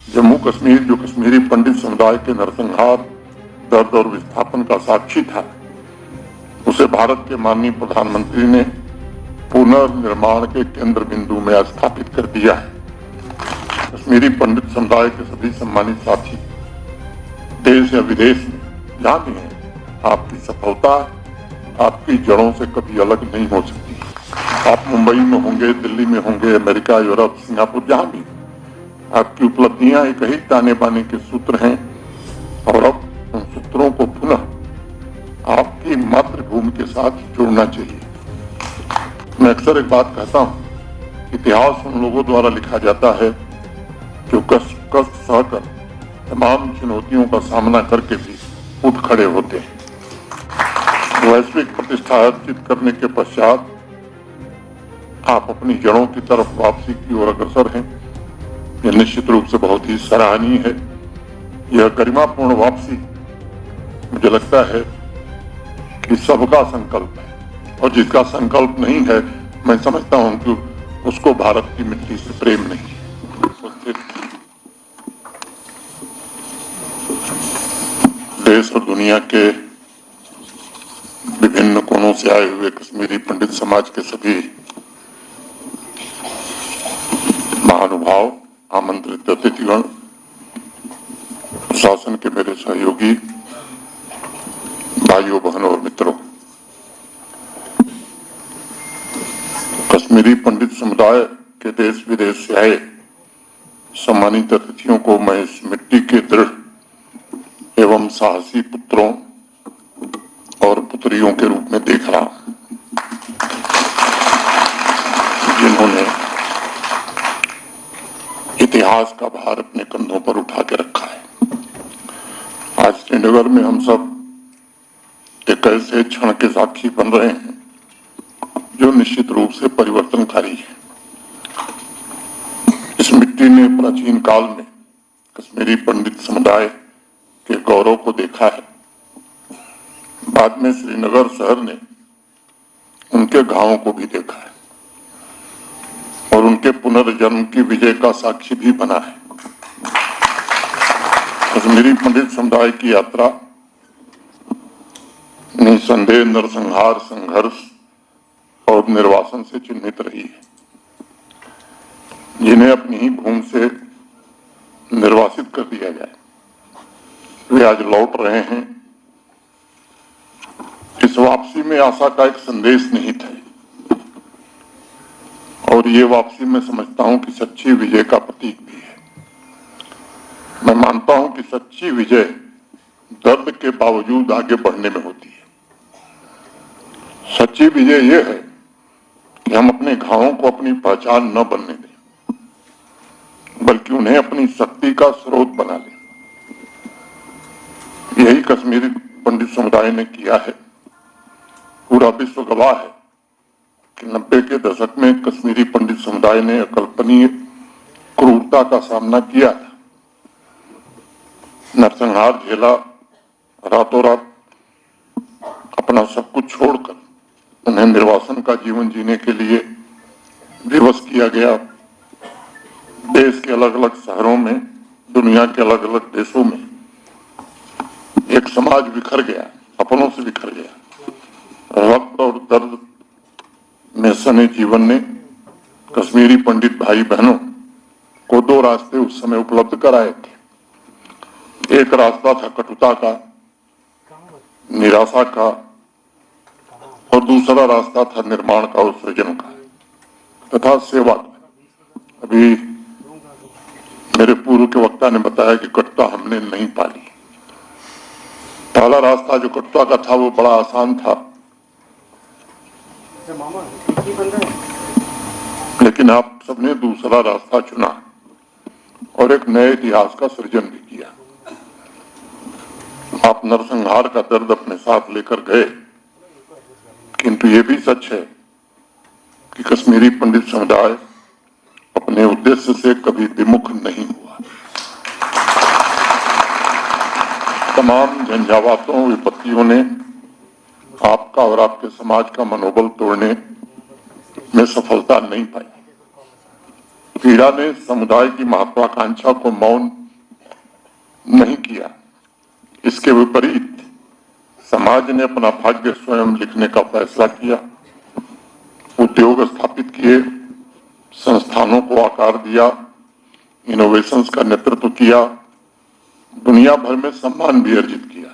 जम्मू कश्मीर जो कश्मीरी पंडित समुदाय के नरसंहार, दर्द और विस्थापन का साक्षी था, उसे भारत के माननीय प्रधानमंत्री ने पुनर्निर्माण के केंद्र बिंदु में स्थापित कर दिया है। कश्मीरी पंडित समुदाय के सभी सम्मानित साथी देश या विदेश में जहां भी हैं, आपकी सफलता आपकी जड़ों से कभी अलग नहीं हो सकती। आप मुंबई में होंगे, दिल्ली में होंगे, अमेरिका, यूरोप, सिंगापुर, जहां भी, आपकी उपलब्धियां एक ही ताने बाने के सूत्र हैं और अब उन सूत्रों को पुनः आपकी मातृभूमि के साथ जोड़ना चाहिए। मैं अक्सर एक बात कहता हूं, इतिहास उन लोगों द्वारा लिखा जाता है जो कष्ट सहकर तमाम चुनौतियों का सामना करके भी उठ खड़े होते हैं। वैश्विक प्रतिष्ठा अर्जित करने के पश्चात आप अपनी जड़ों की तरफ वापसी की ओर अग्रसर हैं। यह निश्चित रूप से बहुत ही सराहनीय है। यह गरिमापूर्ण वापसी मुझे लगता है कि सबका संकल्प है, और जिसका संकल्प नहीं है, मैं समझता हूं कि उसको भारत की मिट्टी से प्रेम नहीं है। देश और दुनिया के विभिन्न कोनों से आए हुए कश्मीरी पंडित समाज के सभी महानुभाव, आमंत्रित अतिथिगण, प्रशासन के मेरे सहयोगी भाइयों, बहनों और मित्रों, कश्मीरी पंडित समुदाय के देश विदेश से आए सम्मानित अतिथियों को मैं इस मिट्टी के दृढ़ एवं साहसी पुत्रों और पुत्रियों के रूप में देख रहा हूं, जिन्होंने इतिहास का भार अपने कंधों पर उठा के रखा है। आज श्रीनगर में हम सब एक ऐसे क्षण के साक्षी बन रहे हैं जो निश्चित रूप से परिवर्तनकारी है। इस मिट्टी ने प्राचीन काल में कश्मीरी पंडित समुदाय के गौरव को देखा है। बाद में श्रीनगर शहर ने उनके घावों को भी देखा है और उनके पुनर्जन्म की विजय का साक्षी भी बना है। कश्मीरी पंडित समुदाय की यात्रा निसंदेह नरसंहार, संघर्ष और निर्वासन से चिन्हित रही है। जिन्हें अपनी ही भूमि से निर्वासित कर दिया जाए, वे आज लौट रहे हैं। इस वापसी में आशा का एक संदेश निहित है और ये वापसी मैं समझता हूं कि सच्ची विजय का प्रतीक भी है। मैं मानता हूं कि सच्ची विजय दर्द के बावजूद आगे बढ़ने में होती है। सच्ची विजय ये है कि हम अपने घावों को अपनी पहचान न बनने दें, बल्कि उन्हें अपनी शक्ति का स्रोत बना लें। यही कश्मीरी पंडित समुदाय ने किया है। पूरा विश्व गवाह है कि 90 के दशक में कश्मीरी पंडित समुदाय ने अकल्पनीय क्रूरता का सामना किया था, नरसंहार झेला, रातों रात अपना सब कुछ छोड़कर उन्हें निर्वासन का जीवन जीने के लिए विवश किया गया। देश के अलग अलग शहरों में, दुनिया के अलग अलग देशों में एक समाज बिखर गया, अपनों से बिखर गया। रक्त और दर्द में सने जीवन ने कश्मीरी पंडित भाई बहनों को दो रास्ते उस समय उपलब्ध कराए थे। एक रास्ता था कटुता का, निराशा का, और दूसरा रास्ता था निर्माण का और सृजन का तथा सेवा का। अभी मेरे पूर्व के वक्ता ने बताया कि कटुता हमने नहीं पाली। पहला रास्ता जो कटुता का था वो बड़ा आसान था, लेकिन आप सबने दूसरा रास्ता चुना और एक नए इतिहास का सृजन भी किया। आप नरसंहार का दर्द अपने साथ लेकर गए, किंतु ये भी सच है कि कश्मीरी पंडित समुदाय अपने उद्देश्य से कभी विमुख नहीं हुआ। तमाम झंझावातों, विपत्तियों ने आपका और आपके समाज का मनोबल तोड़ने में सफलता नहीं पाई, पीड़ा ने समुदाय की महत्वाकांक्षा को मौन नहीं किया। इसके विपरीत समाज ने अपना भाग्य स्वयं लिखने का फैसला किया, उद्योग स्थापित किए, संस्थानों को आकार दिया, इनोवेशंस का नेतृत्व किया, दुनिया भर में सम्मान भी अर्जित किया।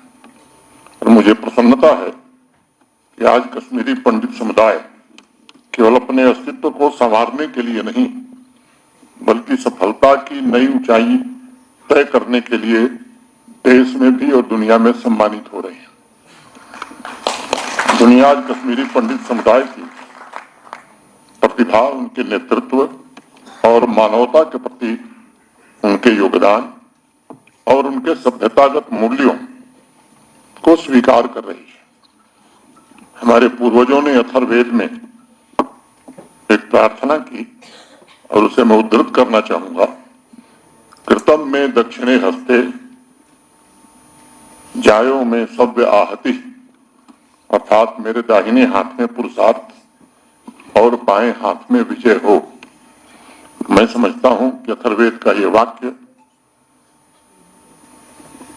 और मुझे प्रसन्नता है कि आज कश्मीरी पंडित समुदाय केवल अपने अस्तित्व को संवारने के लिए नहीं, बल्कि सफलता की नई ऊंचाई तय करने के लिए देश में भी और दुनिया में सम्मानित हो रही है। दुनिया आज कश्मीरी पंडित समुदाय की प्रतिभा, उनके नेतृत्व और मानवता के प्रति उनके योगदान और उनके सभ्यतागत मूल्यों को स्वीकार कर रही है। हमारे पूर्वजों ने अथर्ववेद में एक प्रार्थना की और उसे मैं उद्धृत करना चाहूंगा। कृतम में दक्षिणे हस्ते जायो में सव्य आहति, अर्थात मेरे दाहिने हाथ में पुरुषार्थ और बाएं हाथ में विजय हो। मैं समझता हूं कि अथर्ववेद का यह वाक्य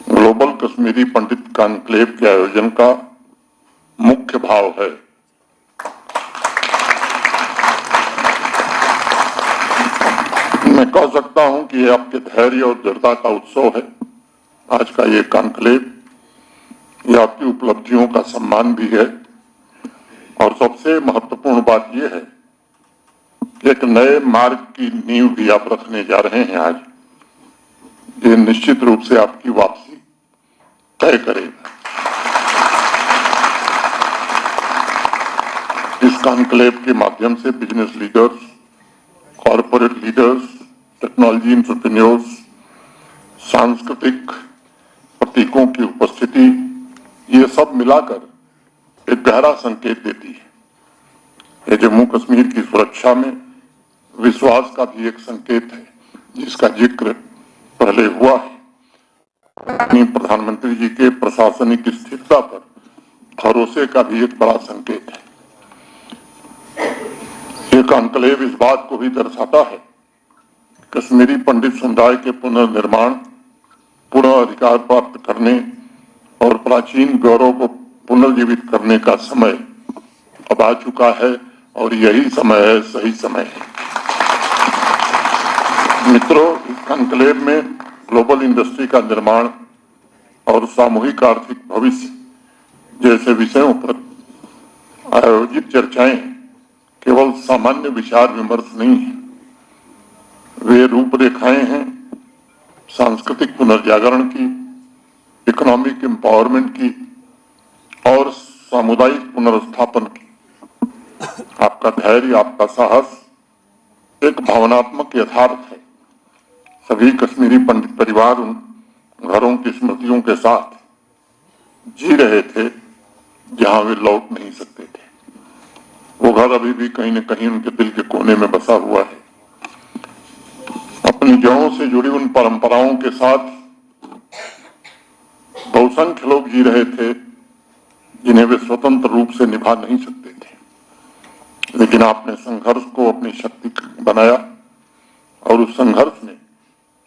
ग्लोबल कश्मीरी पंडित कॉन्क्लेव के आयोजन का मुख्य भाव है। मैं कह सकता हूं कि यह आपके धैर्य और दृढ़ता का उत्सव है। आज का ये कॉन्क्लेव यह आपकी उपलब्धियों का सम्मान भी है, और सबसे महत्वपूर्ण बात यह है कि एक नए मार्ग की नींव भी आप रखने जा रहे हैं। आज ये निश्चित रूप से आपकी वापसी तय करेगा। इस कॉन्क्लेव के माध्यम से business leaders, corporate leaders, technology entrepreneurs, सांस्कृतिक प्रतीकों की उपस्थिति, ये सब मिलाकर एक गहरा संकेत देती है। ये जम्मू कश्मीर की सुरक्षा में विश्वास का भी एक संकेत है, जिसका जिक्र पहले हुआ है। प्रधानमंत्री जी के प्रशासनिक स्थिरता पर भरोसे का भी एक बड़ा संकेत है। ये कॉन्क्लेव इस बात को भी दर्शाता है, कश्मीरी पंडित समुदाय के पुनर्निर्माण, पुनः अधिकार प्राप्त करने और प्राचीन गौरव को पुनर्जीवित करने का समय अब आ चुका है, और यही समय है, सही समय है। मित्रों, इस कॉन्क्लेव में ग्लोबल इंडस्ट्री का निर्माण और सामूहिक आर्थिक भविष्य जैसे विषयों पर आयोजित चर्चाएं केवल सामान्य विचार विमर्श नहीं है, वे रूपरेखाएं हैं सांस्कृतिक पुनर्जागरण की, इकोनॉमिक एम्पावरमेंट की और सामुदायिक पुनर्स्थापन की। आपका धैर्य, आपका साहस एक भावनात्मक यथार्थ है। सभी कश्मीरी पंडित परिवार उन घरों की स्मृतियों के साथ जी रहे थे जहां वे लौट नहीं सकते थे। वो घर अभी भी कहीं न कहीं उनके दिल के कोने में बसा हुआ है। अपनी जड़ों से जुड़ी उन परंपराओं के साथ बहुसंख्य लोग जी रहे थे जिन्हें वे स्वतंत्र रूप से निभा नहीं सकते थे, लेकिन आपने संघर्ष को अपनी शक्ति बनाया और उस संघर्ष में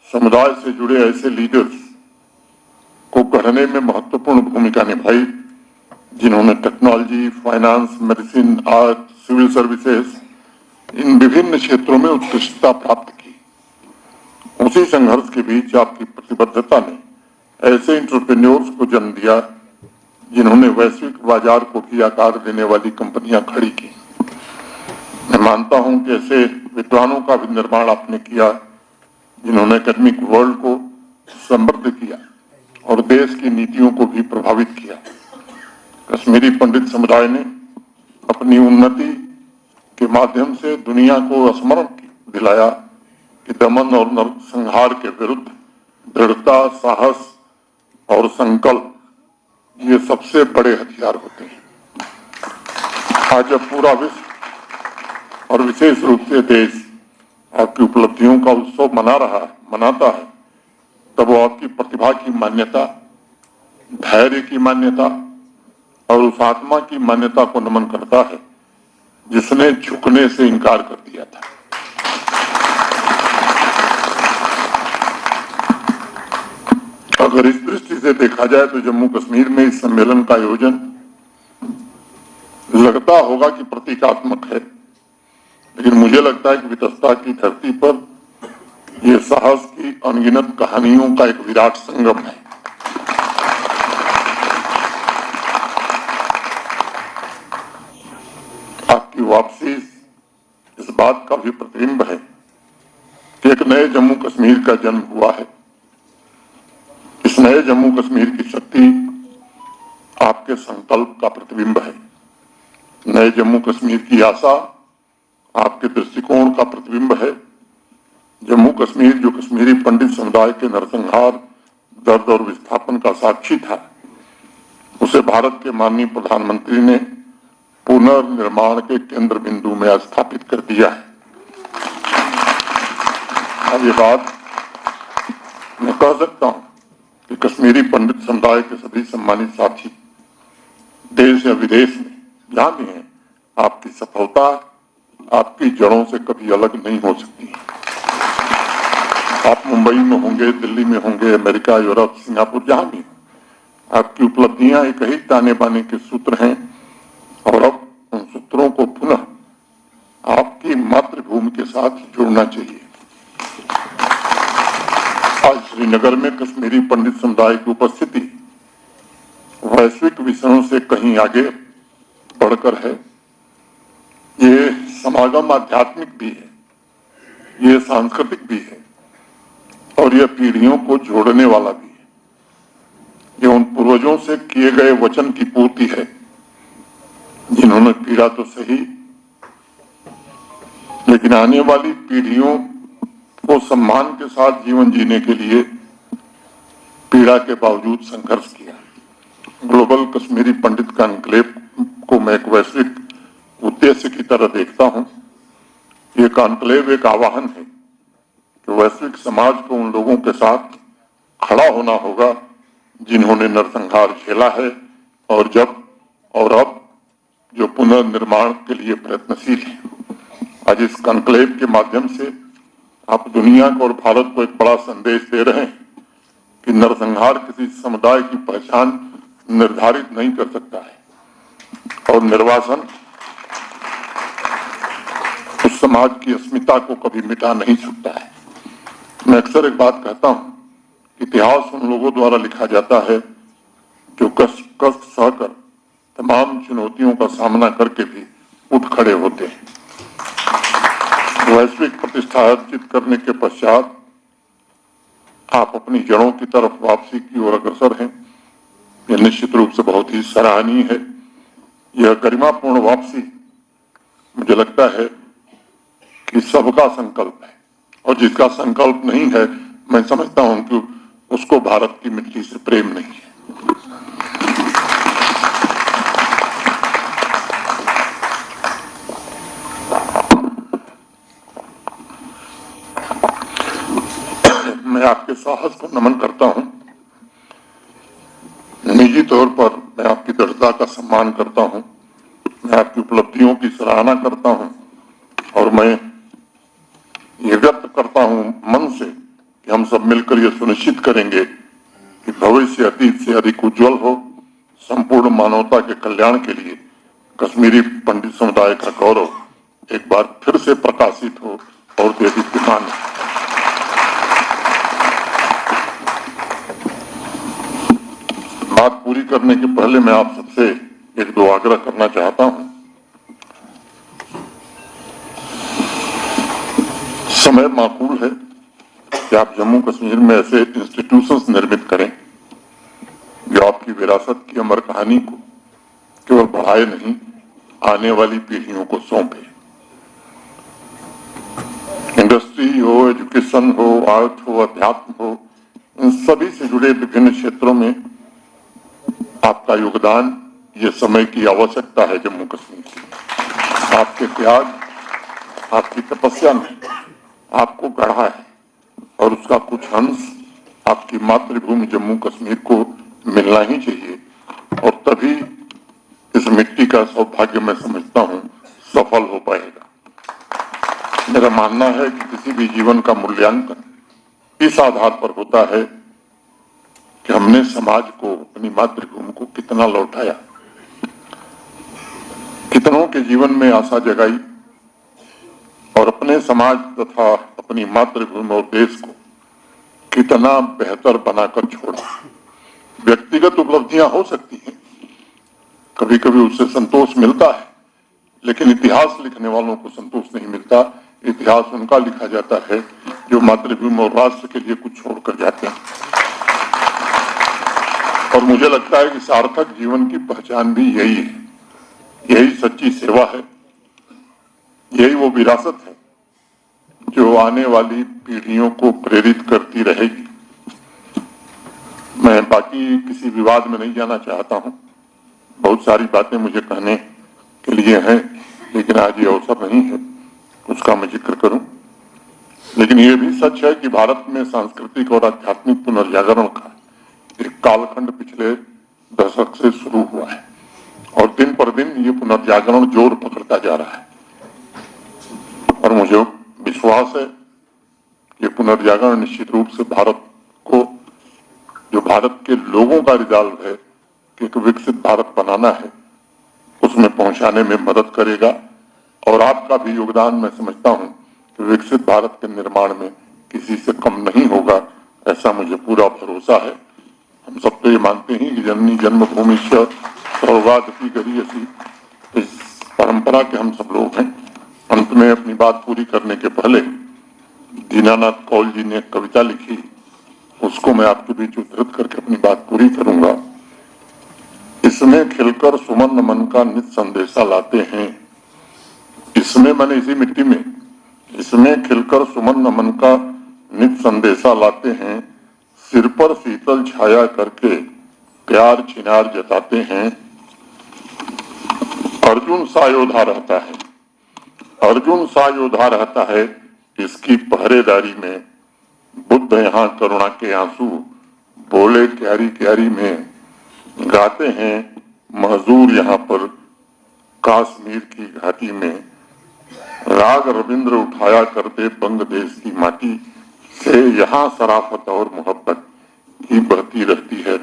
समुदाय से जुड़े ऐसे लीडर्स को गढ़ने में महत्वपूर्ण भूमिका निभाई, जिन्होंने technology, finance, medicine, art, civil services, इन विभिन्न क्षेत्रों में उत्कृष्टता प्राप्त की। उसी संघर्ष के बीच आपकी प्रतिबद्धता ने ऐसे एंटरप्रेन्योर्स को जन्म दिया जिन्होंने वैश्विक बाजार को भी आकार देने वाली कंपनियां खड़ी की। मैं मानता हूं कि ऐसे विद्वानों का भी निर्माण आपने किया जिन्होंने एकेडमिक वर्ल्ड को समृद्ध किया और देश की नीतियों को भी प्रभावित किया। कश्मीरी पंडित समुदाय ने अपनी उन्नति के माध्यम से दुनिया को स्मरण दिलाया कि दमन और नरसंहार के विरुद्ध दृढ़ता, साहस और संकल्प ये सबसे बड़े हथियार होते हैं। आज जब पूरा विश्व और विशेष रूप से देश आपकी उपलब्धियों का उत्सव मनाता है, तब वो आपकी प्रतिभा की मान्यता, धैर्य की मान्यता और उस आत्मा की मान्यता को नमन करता है जिसने झुकने से इनकार कर दिया था। अगर इस दृष्टि से देखा जाए तो जम्मू कश्मीर में इस सम्मेलन का आयोजन लगता होगा कि प्रतीकात्मक है, लेकिन मुझे लगता है कि वितस्ता की धरती पर यह साहस की अनगिनत कहानियों का एक विराट संगम है। आपकी वापसी इस बात का भी प्रतिबिंब है कि एक नए जम्मू कश्मीर का जन्म हुआ है। इस नए जम्मू कश्मीर की शक्ति आपके संकल्प का प्रतिबिंब है। नए जम्मू कश्मीर की आशा आपके दृष्टिकोण का प्रतिबिंब है। जम्मू कश्मीर जो कश्मीरी पंडित समुदाय के नरसंहार, दर्द और विस्थापन का साक्षी था, उसे भारत के माननीय प्रधानमंत्री ने पुनर्निर्माण के केंद्र बिंदु में स्थापित कर दिया है। अब ये बात मैं कह सकता हूं कि कश्मीरी पंडित समुदाय के सभी सम्मानित साथी देश या विदेश में जहां भी हैं, आपकी सफलता आपकी जड़ों से कभी अलग नहीं हो सकती। आप मुंबई में होंगे, दिल्ली में होंगे, अमेरिका, यूरोप, सिंगापुर, जहां भी, आपकी उपलब्धियां एक ही ताने बाने के सूत्र हैं और अब उन सूत्रों को पुनः आपकी मातृभूमि के साथ जोड़ना चाहिए। आज श्रीनगर में कश्मीरी पंडित समुदाय की उपस्थिति वैश्विक विषयों से कहीं आगे बढ़कर है। ये समागम आध्यात्मिक भी है, ये सांस्कृतिक भी है और यह पीढ़ियों को जोड़ने वाला भी है। ये उन पूर्वजों से किए गए वचन की पूर्ति है जिन्होंने पीड़ा तो सही, लेकिन आने वाली पीढ़ियों को सम्मान के साथ जीवन जीने के लिए पीड़ा के बावजूद संघर्ष किया। ग्लोबल कश्मीरी पंडित कॉन्क्लेव को मैं एक वैश्विक उद्देश्य की तरह देखता हूं। ये कॉन्क्लेव एक आह्वान है कि वैश्विक समाज को उन लोगों के साथ खड़ा होना होगा जिन्होंने नरसंहार झेला है और अब जो पुनर्निर्माण के लिए प्रयत्नशील है। आज इस कॉन्क्लेव के माध्यम से आप दुनिया को और भारत को एक बड़ा संदेश दे रहे हैं कि नरसंहार किसी समुदाय की पहचान निर्धारित नहीं कर सकता है और निर्वासन उस समाज की अस्मिता को कभी मिटा नहीं सकता है। मैं अक्सर एक बात कहता हूं, इतिहास उन लोगों द्वारा लिखा जाता है जो कष्ट सहकर तमाम चुनौतियों का सामना करके भी उठ खड़े होते हैं। वैश्विक प्रतिष्ठा अर्जित करने के पश्चात आप अपनी जड़ों की तरफ वापसी की ओर अग्रसर हैं। यह निश्चित रूप से बहुत ही सराहनीय है। यह गरिमापूर्ण वापसी मुझे लगता है कि सबका संकल्प है और जिसका संकल्प नहीं है, मैं समझता हूं कि उसको भारत की मिट्टी से प्रेम नहीं है। मैं आपके साहस को नमन करता हूं। निजी तौर पर मैं आपकी दृढ़ता का सम्मान करता हूं। मैं आपकी उपलब्धियों की सराहना करता हूं और मैं ये व्यक्त करता हूं मन से कि हम सब मिलकर ये सुनिश्चित करेंगे कि भविष्य अतीत से अधिक उज्जवल हो। संपूर्ण मानवता के कल्याण के लिए कश्मीरी पंडित समुदाय का गौरव एक बार फिर से प्रकाशित हो और देदीप्यमान हो। बात पूरी करने के पहले मैं आप सबसे एक दो आग्रह करना चाहता हूं। समय माकूल है कि आप जम्मू कश्मीर में ऐसे इंस्टीट्यूशंस निर्मित करें जो आपकी विरासत की अमर कहानी को केवल बढ़ाए नहीं, आने वाली पीढ़ियों को सौंपे। इंडस्ट्री हो, एजुकेशन हो, आर्ट हो, अध्यात्म हो, इन सभी से जुड़े विभिन्न क्षेत्रों में आपका योगदान ये समय की आवश्यकता है। जम्मू कश्मीर की आपके त्याग, आपकी तपस्या ने आपको गढ़ा है और उसका कुछ अंश आपकी मातृभूमि जम्मू कश्मीर को मिलना ही चाहिए और तभी इस मिट्टी का सौभाग्य मैं समझता हूं सफल हो पाएगा। मेरा मानना है कि किसी भी जीवन का मूल्यांकन इस आधार पर होता है कि हमने समाज को, अपनी मातृभूमि को कितना लौटाया, कितनों के जीवन में आशा जगाई और अपने समाज तथा अपनी मातृभूमि और देश को कितना बेहतर बनाकर छोड़ा। व्यक्तिगत उपलब्धियां हो सकती हैं, कभी कभी उससे संतोष मिलता है, लेकिन इतिहास लिखने वालों को संतोष नहीं मिलता। इतिहास उनका लिखा जाता है जो मातृभूमि और राष्ट्र के लिए कुछ छोड़कर जाते हैं। और मुझे लगता है कि सार्थक जीवन की पहचान भी यही है, यही सच्ची सेवा है, यही वो विरासत है जो आने वाली पीढ़ियों को प्रेरित करती रहेगी। मैं बाकी किसी विवाद में नहीं जाना चाहता हूं, बहुत सारी बातें मुझे कहने के लिए हैं, लेकिन आज ये अवसर नहीं है उसका मैं जिक्र करूं। लेकिन ये भी सच है कि भारत में सांस्कृतिक और आध्यात्मिक पुनर्जागरण का एक कालखंड पिछले दशक से शुरू हुआ है और दिन पर दिन ये पुनर्जागरण जोर पकड़ता जा रहा है। और मुझे विश्वास है कि पुनर्जागरण निश्चित रूप से भारत को, जो भारत के लोगों का रिजॉल्व है कि एक विकसित भारत बनाना है, उसमें पहुंचाने में मदद करेगा। और आपका भी योगदान मैं समझता हूं कि विकसित भारत के निर्माण में किसी से कम नहीं होगा, ऐसा मुझे पूरा भरोसा है। हम सब तो ये मानते हैं कि जननी जन्मभूमि सर्वगादपि गरीयसी, इस परंपरा के हम सब लोग हैं। अंत में अपनी बात पूरी करने के पहले दीनानाथ कौल जी ने एक कविता लिखी, उसको मैं आपके बीच उद्धृत करके अपनी बात पूरी करूंगा। इसमें खिलकर सुमन मन का नित संदेशा लाते हैं, इसमें मैंने इसी मिट्टी में, इसमें खिलकर सुमन मन का नित संदेशा लाते हैं, सिर पर शीतल छाया करके प्यार चिनार जताते हैं। अर्जुन सा योद्धा रहता है, अर्जुन सा योद्धा रहता है इसकी पहरेदारी में, बुद्ध यहाँ करुणा के आंसू बोले क्यारी क्यारी में, गाते हैं महजूर यहाँ पर कश्मीर की घाटी में, राग रविंद्र उठाया करते बंग देश की माटी से, यहाँ शराफत और मोहब्बत की बहती रहती है।